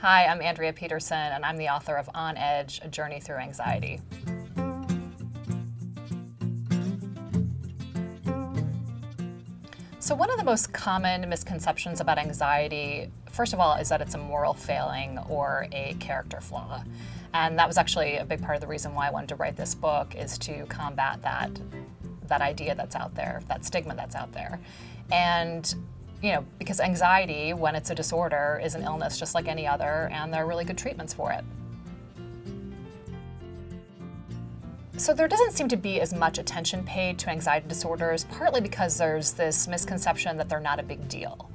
Hi, I'm Andrea Petersen, and I'm the author of On Edge, A Journey Through Anxiety. So one of the most common misconceptions about anxiety, first of all, is that it's a moral failing or a character flaw. And that was actually a big part of the reason why I wanted to write this book, is to combat that idea that's out there, that stigma that's out there. And because anxiety, when it's a disorder, is an illness just like any other, and there are really good treatments for it. So there doesn't seem to be as much attention paid to anxiety disorders, partly because there's this misconception that they're not a big deal.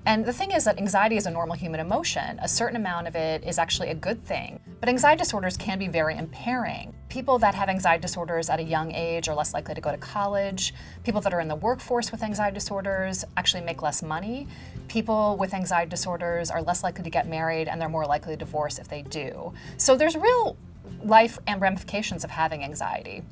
And the thing is that anxiety is a normal human emotion. A certain amount of it is actually a good thing. But anxiety disorders can be very impairing. People that have anxiety disorders at a young age are less likely to go to college. People that are in the workforce with anxiety disorders actually make less money. People with anxiety disorders are less likely to get married, and they're more likely to divorce if they do. So there's real life and ramifications of having anxiety.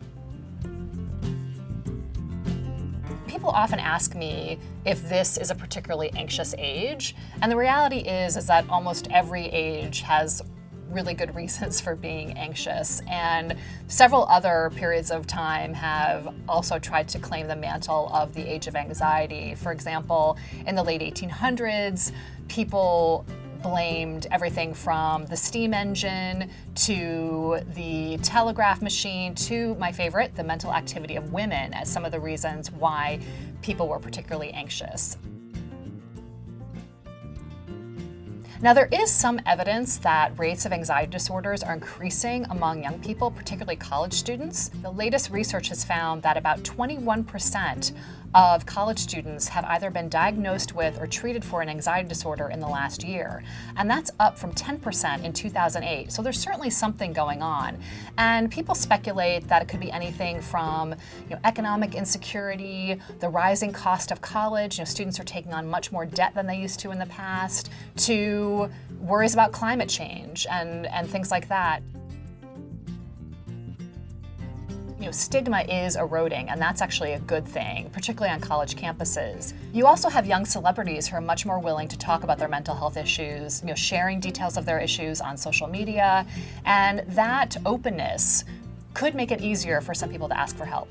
People often ask me if this is a particularly anxious age, and the reality is that almost every age has really good reasons for being anxious, and several other periods of time have also tried to claim the mantle of the age of anxiety. For example, in the late 1800s, people blamed everything from the steam engine to the telegraph machine to, my favorite, the mental activity of women as some of the reasons why people were particularly anxious. Now, there is some evidence that rates of anxiety disorders are increasing among young people, particularly college students. The latest research has found that about 21% of college students have either been diagnosed with or treated for an anxiety disorder in the last year. And that's up from 10% in 2008. So there's certainly something going on. And people speculate that it could be anything from economic insecurity, the rising cost of college, students are taking on much more debt than they used to in the past, to worries about climate change and things like that. Stigma is eroding, and that's actually a good thing, particularly on college campuses. You also have young celebrities who are much more willing to talk about their mental health issues, sharing details of their issues on social media, and that openness could make it easier for some people to ask for help.